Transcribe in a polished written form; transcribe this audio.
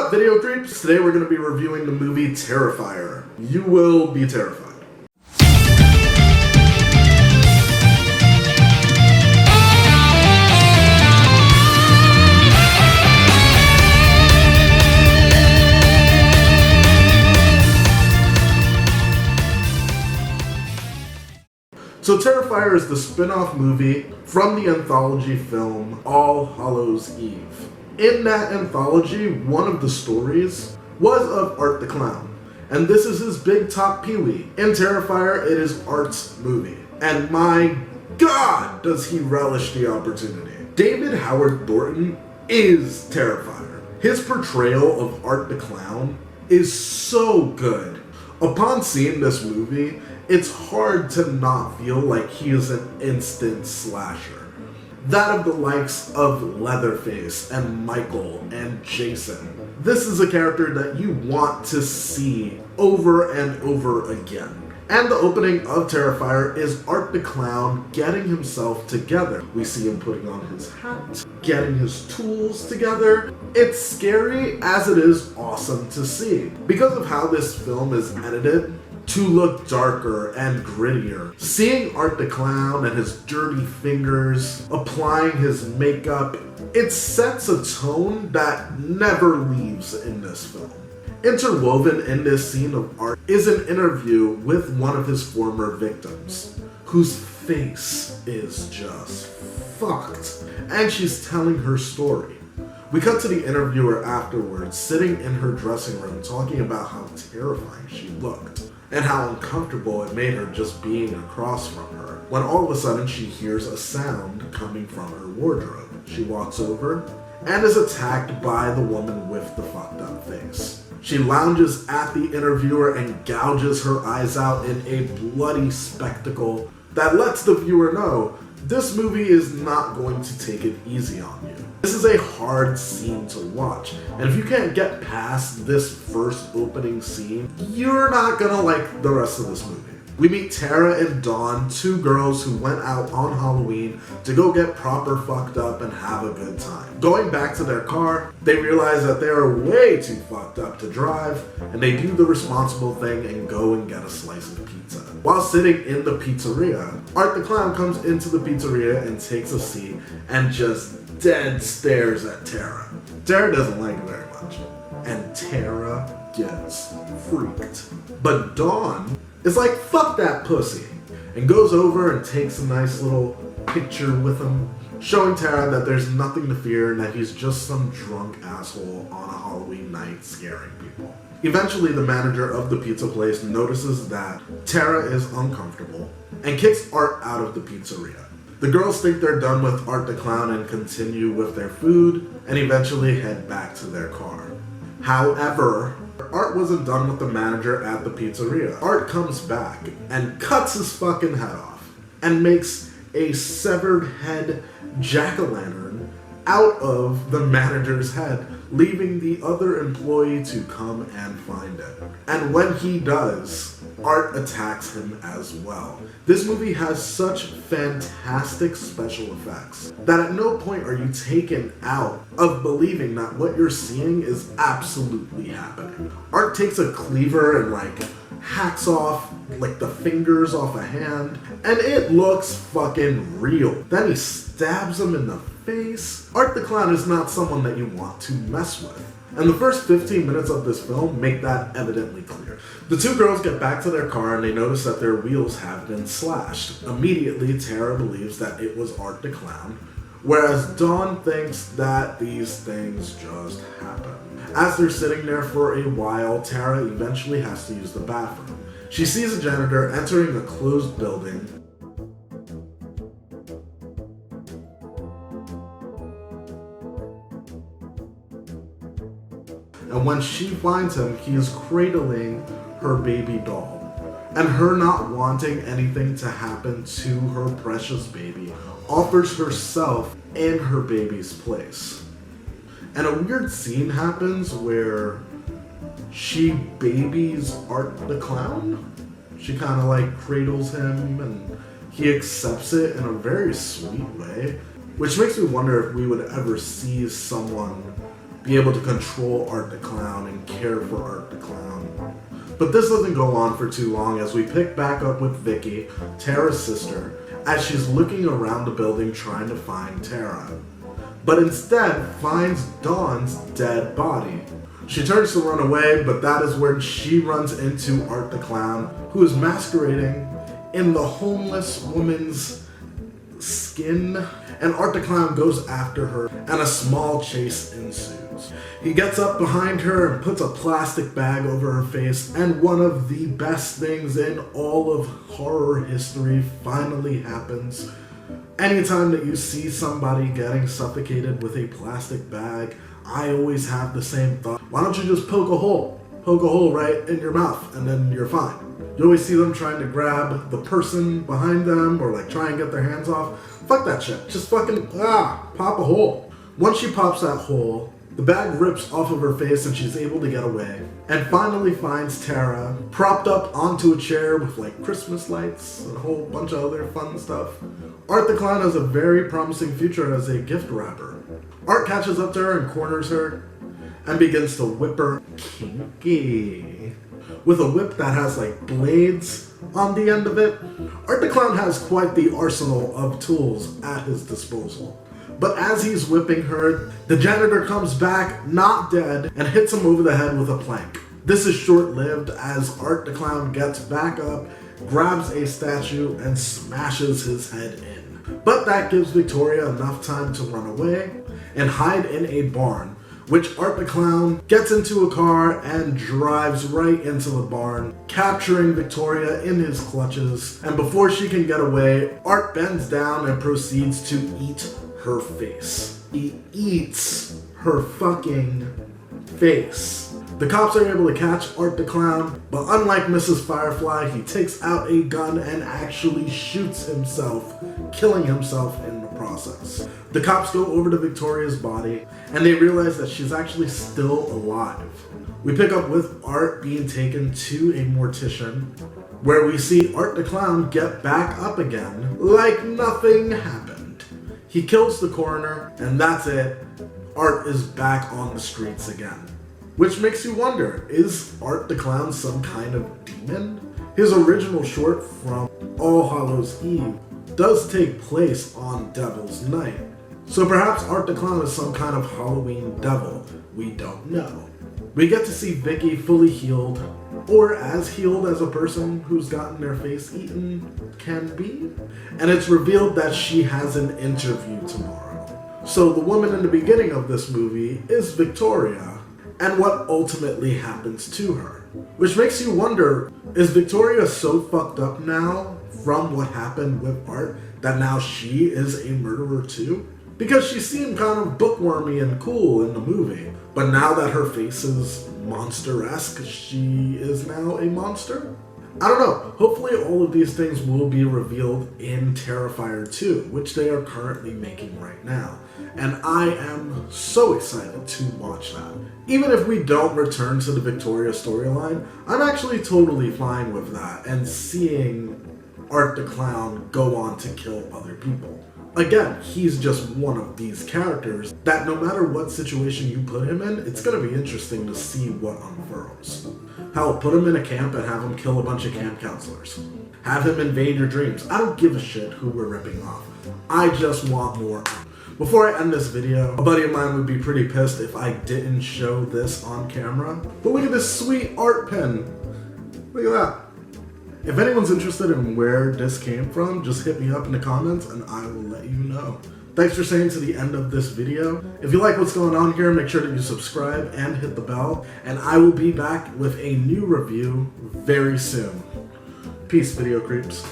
up, video creeps? Today we're going to be reviewing the movie Terrifier. You will be terrified. So Terrifier is the spin-off movie from the anthology film All Hallows' Eve. In that anthology, one of the stories was of Art the Clown, and this is his big top peewee. In Terrifier, it is Art's movie, and my God, does he relish the opportunity. David Howard Thornton is Terrifier. His portrayal of Art the Clown is so good. Upon seeing this movie, it's hard to not feel like he is an instant slasher. That of the likes of Leatherface and Michael and Jason. This is a character that you want to see over and over again. And the opening of Terrifier is Art the Clown getting himself together. We see him putting on his hat, getting his tools together. It's scary as it is awesome to see. Because of how this film is edited to look darker and grittier, seeing Art the Clown and his dirty fingers applying his makeup, it sets a tone that never leaves in this film. Interwoven in this scene of Art is an interview with one of his former victims, whose face is just fucked, and she's telling her story. We cut to the interviewer afterwards, sitting in her dressing room talking about how terrifying she looked, and how uncomfortable it made her just being across from her, when all of a sudden she hears a sound coming from her wardrobe. She walks over and is attacked by the woman with the fucked up face. She lounges at the interviewer and gouges her eyes out in a bloody spectacle that lets the viewer know this movie is not going to take it easy on you. This is a hard scene to watch, and if you can't get past this first opening scene, you're not gonna like the rest of this movie. We meet Tara and Dawn, two girls who went out on Halloween to go get proper fucked up and have a good time. Going back to their car, they realize that they are way too fucked up to drive, and they do the responsible thing and go and get a slice of pizza. While sitting in the pizzeria, Art the Clown comes into the pizzeria and takes a seat and just dead stares at Tara. Tara doesn't like it very much, and Tara gets freaked. But Dawn is like, fuck that pussy, and goes over and takes a nice little picture with him, showing Tara that there's nothing to fear and that he's just some drunk asshole on a Halloween night scaring people. Eventually, the manager of the pizza place notices that Tara is uncomfortable and kicks Art out of the pizzeria. The girls think they're done with Art the Clown and continue with their food and eventually head back to their car. However, Art wasn't done with the manager at the pizzeria. Art comes back and cuts his fucking head off and makes a severed head jack-o'-lantern out of the manager's head, leaving the other employee to come and find it. And when he does, Art attacks him as well. This movie has such fantastic special effects that at no point are you taken out of believing that what you're seeing is absolutely happening. Art takes a cleaver and hacks off the fingers off a hand, and it looks fucking real. Then he stabs him in the face. Art the Clown is not someone that you want to mess with. And the first 15 minutes of this film make that evidently clear. The two girls get back to their car and they notice that their wheels have been slashed. Immediately, Tara believes that it was Art the Clown, whereas Dawn thinks that these things just happen. As they're sitting there for a while, Tara eventually has to use the bathroom. She sees a janitor entering a closed building, and when she finds him, he is cradling her baby doll. And her not wanting anything to happen to her precious baby, offers herself in her baby's place. And a weird scene happens where she babies Art the Clown. She kind of cradles him and he accepts it in a very sweet way, which makes me wonder if we would ever see someone be able to control Art the Clown and care for Art the Clown. But this doesn't go on for too long as we pick back up with Vicky, Tara's sister, as she's looking around the building trying to find Tara, but instead finds Dawn's dead body. She turns to run away, but that is when she runs into Art the Clown, who is masquerading in the homeless woman's skin, and Art the Clown goes after her, and a small chase ensues. He gets up behind her and puts a plastic bag over her face, and one of the best things in all of horror history finally happens. Anytime that you see somebody getting suffocated with a plastic bag, I always have the same thought. Why don't you just poke a hole right in your mouth and then you're fine. You always see them trying to grab the person behind them or like try and get their hands off. Fuck that shit. Just fucking, pop a hole. Once she pops that hole, the bag rips off of her face and she's able to get away. And finally finds Tara propped up onto a chair with like Christmas lights and a whole bunch of other fun stuff. Art the Clown has a very promising future as a gift wrapper. Art catches up to her and corners her and begins to whip her kinky. With a whip that has like blades on the end of it, Art the Clown has quite the arsenal of tools at his disposal. But as he's whipping her, the janitor comes back, not dead, and hits him over the head with a plank. This is short-lived as Art the Clown gets back up, grabs a statue, and smashes his head in. But that gives Victoria enough time to run away and hide in a barn, which Art the Clown gets into a car and drives right into the barn, capturing Victoria in his clutches. And before she can get away, Art bends down and proceeds to eat her face. He eats her fucking face. The cops are able to catch Art the Clown, but unlike Mrs. Firefly, he takes out a gun and actually shoots himself, killing himself in the process. The cops go over to Victoria's body, and they realize that she's actually still alive. We pick up with Art being taken to a mortician, where we see Art the Clown get back up again, like nothing happened. He kills the coroner, and that's it. Art is back on the streets again. Which makes you wonder, is Art the Clown some kind of demon? His original short from All Hallows Eve does take place on Devil's Night. So perhaps Art the Clown is some kind of Halloween devil. We don't know. We get to see Vicky fully healed, or as healed as a person who's gotten their face eaten can be. And it's revealed that she has an interview tomorrow. So the woman in the beginning of this movie is Victoria, and what ultimately happens to her. Which makes you wonder, is Victoria so fucked up now from what happened with Art that now she is a murderer too? Because she seemed kind of bookwormy and cool in the movie, but now that her face is monster-esque, she is now a monster? I don't know. Hopefully all of these things will be revealed in Terrifier 2, which they are currently making right now. And I am so excited to watch that. Even if we don't return to the Victoria storyline, I'm actually totally fine with that and seeing Art the Clown go on to kill other people. Again, he's just one of these characters that no matter what situation you put him in, it's going to be interesting to see what unfurls. Hell, put him in a camp and have him kill a bunch of camp counselors. Have him invade your dreams. I don't give a shit who we're ripping off. I just want more. Before I end this video, a buddy of mine would be pretty pissed if I didn't show this on camera. But look at this sweet art pen. Look at that. If anyone's interested in where this came from, just hit me up in the comments and I will let you know. Thanks for staying to the end of this video. If you like what's going on here, make sure that you subscribe and hit the bell. And I will be back with a new review very soon. Peace, video creeps.